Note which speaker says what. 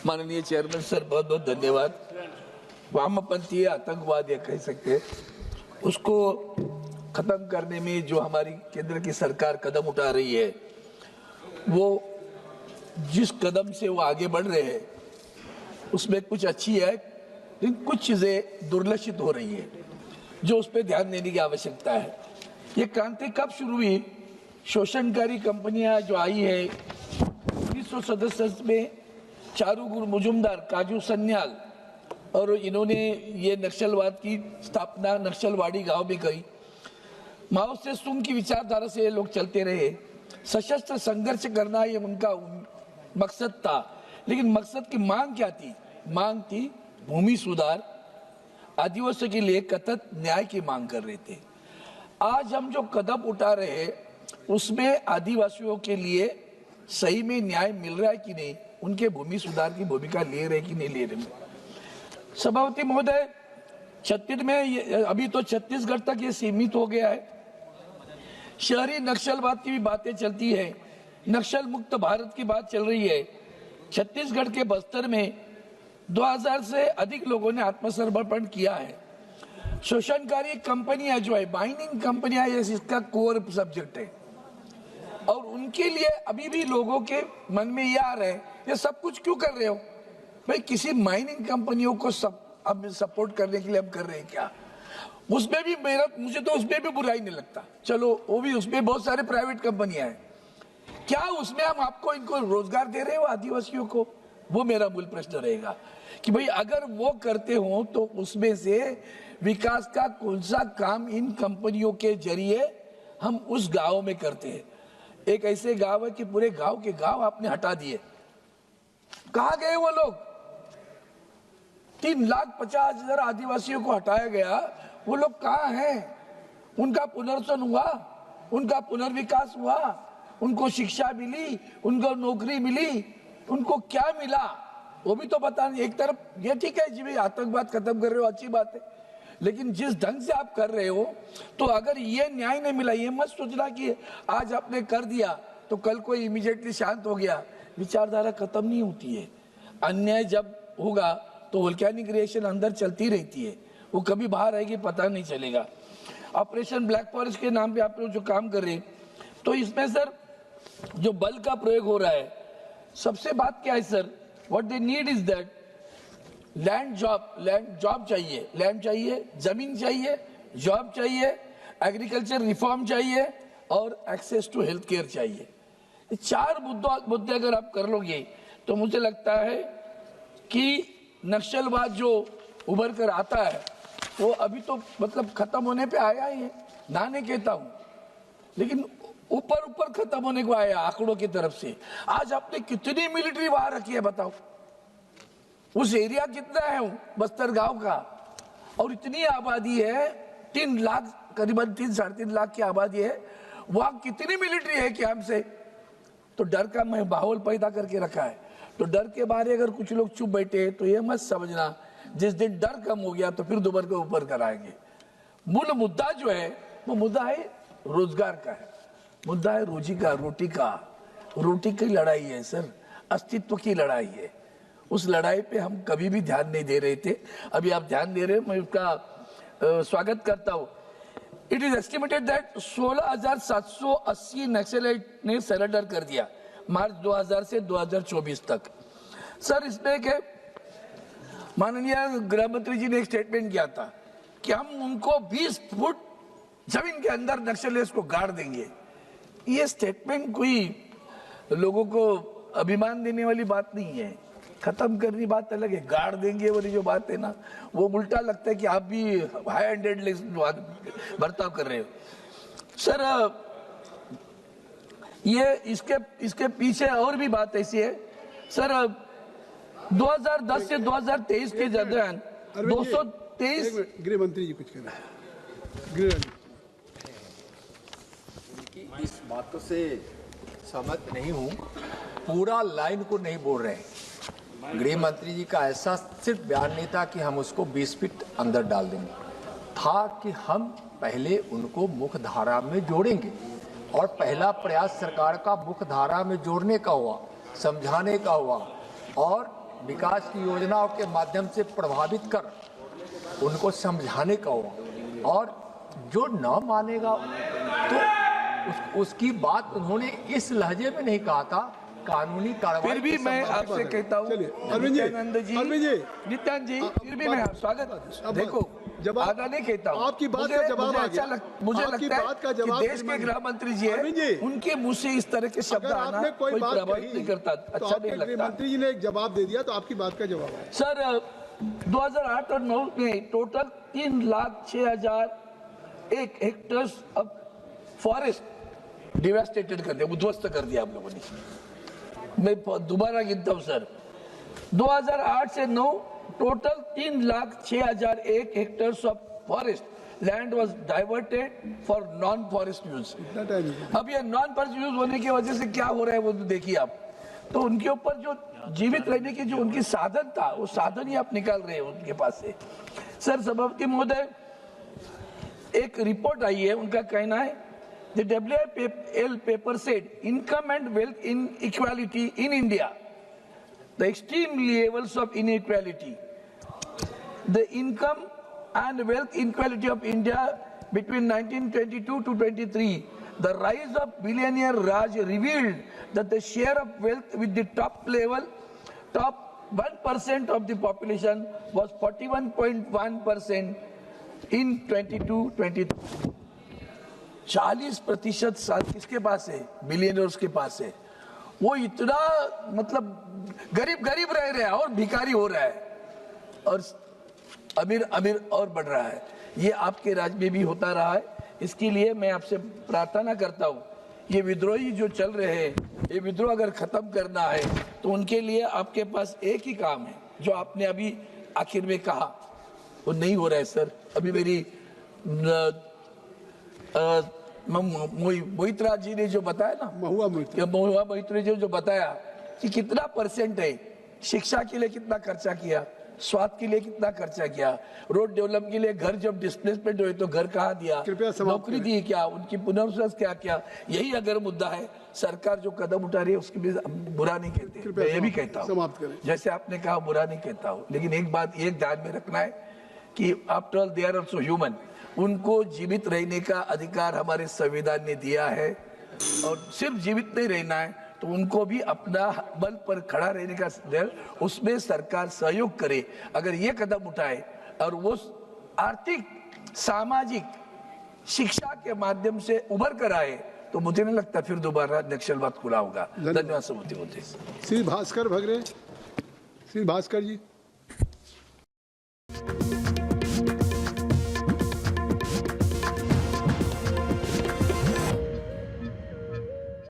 Speaker 1: माननीय chairman sir, बहुत बहुत धन्यवाद। वामपंथी आतंकवाद या कह सकते हैं, उसको खत्म करने में जो हमारी केंद्र की सरकार कदम उठा रही है, वो जिस कदम से वो आगे बढ़ रहे हैं उसमें कुछ अच्छी है, लेकिन कुछ चीजें दुर्लक्षित हो रही है जो उस पर ध्यान देने की आवश्यकता है। ये क्रांति कब शुरू हुई? शोषणकारी कंपनियां जो आई है 1967 में, चारूगुरु मुजुमदार, काजू सन्याल, और इन्होंने ये नक्सलवाद की स्थापना नक्सलवाड़ी गांव में करी। माओ से तुंग की विचारधारा से ये लोग चलते रहे। सशस्त्र संघर्ष करना ये उनका मकसद था, लेकिन मकसद की मांग क्या थी? मांग थी भूमि सुधार, आदिवासियों के लिए कथित न्याय की मांग कर रहे थे। आज हम जो कदम उठा रहे हैं उसमें आदिवासियों के लिए सही में न्याय मिल रहा है कि नहीं, उनके भूमि सुधार की भूमिका ले रहे कि नहीं ले रहे। सभापति महोदय, छत्तीसगढ़ में अभी तो छत्तीसगढ़ तक ये सीमित हो गया है। शहरी नक्सलवाद की भी बातें चलती है, नक्सल मुक्त भारत की बात चल रही है। छत्तीसगढ़ के बस्तर में 2000 से अधिक लोगों ने आत्मसमर्पण किया है। शोषणकारी कंपनियां जो है, माइनिंग कंपनियां, ये इसका कोर सब्जेक्ट है, और उनके लिए अभी भी लोगों के मन में ये आ रहा है, ये सब कुछ क्यों कर रहे हो भाई? किसी माइनिंग कंपनियों को अब सपोर्ट करने के लिए हम कर रहे हैं क्या? उसमें भी मुझे तो उसमें भी बुराई नहीं लगता। चलो, वो भी, उसमें बहुत सारे प्राइवेट कंपनियां हैं, क्या उसमें हम आपको इनको रोजगार दे रहे हो आदिवासियों को? वो मेरा मूल प्रश्न रहेगा कि भाई अगर वो करते हो तो उसमें से विकास का कौन सा काम इन कंपनियों के जरिए हम उस गांव में करते हैं? एक ऐसे गांव है कि पूरे गांव के गांव आपने हटा दिए। कहाँ गए वो लोग? 3,50,000 आदिवासियों को हटाया गया, वो लोग कहाँ हैं? उनका पुनर्वसन हुआ? उनका पुनर्विकास हुआ? उनको शिक्षा मिली? उनको नौकरी मिली? उनको क्या मिला वो भी तो पता नहीं। एक तरफ ये ठीक है जी भाई, आतंकवाद खत्म कर रहे हो, अच्छी बात है, लेकिन जिस ढंग से आप कर रहे हो, तो अगर ये न्याय नहीं मिला, ये मत सोचना कि आज आपने कर दिया तो कल कोई इमीडिएटली शांत हो गया। विचारधारा खत्म नहीं होती है। अन्याय जब होगा तो वोल्केनिक रिएक्शन अंदर चलती रहती है, वो कभी बाहर आएगी पता नहीं चलेगा। ऑपरेशन ब्लैक फॉरेस्ट के नाम पे आप लोग जो काम कर रहे हैं, तो इसमें सर जो बल का प्रयोग हो रहा है, सबसे बात क्या है sir? What they need is that land job चाहिए, लैंड चाहिए, जमीन चाहिए, जॉब चाहिए, एग्रीकल्चर रिफॉर्म चाहिए, और एक्सेस टू हेल्थ केयर चाहिए। ये 4 मुद्दे अगर आप कर लोगे तो मुझे लगता है कि नक्सलवाद जो उभर कर आता है वो अभी तो मतलब खत्म होने पे आया ही है, ना नहीं कहता हूं, लेकिन ऊपर खत्म होने को आया आंकड़ों की तरफ से। आज आपने कितनी मिलिट्री वहां रखी है बताओ? उस एरिया कितना है बस्तर गांव का, और इतनी आबादी है, 3 लाख, करीबन 3-3.5 लाख की आबादी है, वहां कितनी मिलिट्री है कि हमसे? तो डर का माहौल पैदा करके रखा है। तो डर के बारे अगर कुछ लोग चुप बैठे तो ये मत समझना जिस दिन डर कम हो गया तो फिर दोबारा के ऊपर कराएंगे। मूल मुद्दा जो है वो मुद्दा है रोजगार का है, मुद्दा है रोटी की लड़ाई है सर, अस्तित्व की लड़ाई है। उस लड़ाई पे हम कभी भी ध्यान नहीं दे रहे थे, अभी आप ध्यान दे रहे हो, मैं उसका स्वागत करता हूँ। It is estimated that 16,780 naxalite ने सरेंडर कर दिया मार्च 2000 से 2024 तक। सर इसमें एक माननीय गृह मंत्री जी ने एक स्टेटमेंट किया था कि हम उनको 20 फुट जमीन के अंदर नक्सलिस्ट को गाड़ देंगे। ये स्टेटमेंट कोई लोगों को अभिमान देने वाली बात नहीं है, खत्म करनी बात अलग है, गाड़ देंगे वाली जो बात है ना, वो उल्टा लगता है कि आप भी हाई हैंडेड बर्ताव कर रहे हो। सर ये इसके पीछे और भी बात ऐसी है सर, 2010 से 2023 के दौरान 223
Speaker 2: गृह मंत्री जी कुछ कहना है।
Speaker 3: इस बातों से सहमत नहीं हूँ, पूरा लाइन को नहीं बोल रहे हैं। गृह मंत्री जी का ऐसा सिर्फ बयान नहीं था कि हम उसको 20 फीट अंदर डाल देंगे, था कि हम पहले उनको मुख्य धारा में जोड़ेंगे, और पहला प्रयास सरकार का मुख्य धारा में जोड़ने का हुआ, समझाने का हुआ और विकास की योजनाओं के माध्यम से प्रभावित कर उनको समझाने का हुआ। और जो न मानेगा तो उसकी बात उन्होंने इस लहजे में नहीं कहा था, कानूनी कार्रवाई।
Speaker 1: फिर भी मैं आपसे कहता हूँ
Speaker 2: अरविंद जी,
Speaker 1: नित्यानंद जी, फिर भी मैं स्वागत, देखो आधा नहीं कहता हूँ,
Speaker 2: आपकी बात का जवाब आ गया।
Speaker 1: मुझे
Speaker 2: आपकी
Speaker 1: लगता
Speaker 2: बात का
Speaker 1: है कि
Speaker 2: जवाब
Speaker 1: देश के गृह मंत्री जी है, उनके मुंह से इस तरह के शब्द आना कोई प्रभावित नहीं करता, अच्छा नहीं लगता।
Speaker 2: गृह मंत्री जी ने एक जवाब दे दिया तो आपकी बात का जवाब आया।
Speaker 1: सर 2008 और 9 में total 3,06,001 hectares of forest devastated कर दिया, उद्ध्वस्त कर दिया आप लोगों ने। मैं दोबारा गिनता हूं सर, 2008 से 9 total 3,06,001 hectares of forest land was diverted for non forest use. अब ये नॉन फॉरेस्ट यूज होने की वजह से क्या हो रहा है वो तो देखिए आप, तो उनके ऊपर जो जीवित रहने की जो उनकी साधन था वो साधन ही आप निकाल रहे हैं उनके पास से। सर सभापति महोदय, एक रिपोर्ट आई है, उनका कहना है the WIL paper said income and wealth inequality in India, the extreme levels of inequality, the income and wealth inequality of India between 1922 to 23, the rise of billionaire Raj revealed that the share of wealth with the top 1% of the population was 41.1% in 22-23. 40% साल किसके पास है? Billionaires के पास है। वो इतना मतलब गरीब रह रहा है और भिखारी हो रहा है और अमीर और बढ़ रहा है। ये आपके राज्य में भी होता रहा है। इसके लिए मैं आपसे प्रार्थना करता हूँ, ये विद्रोही जो चल रहे हैं, ये विद्रोह अगर खत्म करना है तो उनके लिए आपके पास एक ही काम है, जो आपने अभी आखिर में कहा वो नहीं हो रहा है सर। अभी मेरी मोहितराज जी ने जो बताया ना, महुआ मोहितराज जी जो बताया कि कितना परसेंट है, शिक्षा के लिए कितना खर्चा किया, स्वास्थ्य के लिए कितना खर्चा किया, रोड डेवलप के लिए घर जब डिस्प्लेसमेंट हुए तो घर कहाँ दिया, नौकरी दी क्या, उनकी पुनर्वास क्या किया, यही अगर मुद्दा है। सरकार जो कदम उठा रही है उसकी भी बुरा नहीं कहते, मैं ये भी कहता हूँ, जैसे आपने कहा बुरा नहीं कहता हूँ, लेकिन एक बात एक ध्यान में रखना है कि after all they are also human, उनको जीवित रहने का अधिकार हमारे संविधान ने दिया है और सिर्फ जीवित नहीं रहना है तो उनको भी अपना बल पर खड़ा रहने का, उसमें सरकार सहयोग करे। अगर ये कदम उठाए और वो आर्थिक सामाजिक शिक्षा के माध्यम से उभर कर आए तो मुझे नहीं लगता फिर दोबारा नक्सलवाद खुला होगा। धन्यवाद सभापति महोदय।
Speaker 2: श्री भास्कर भगरे, श्री भास्कर जी।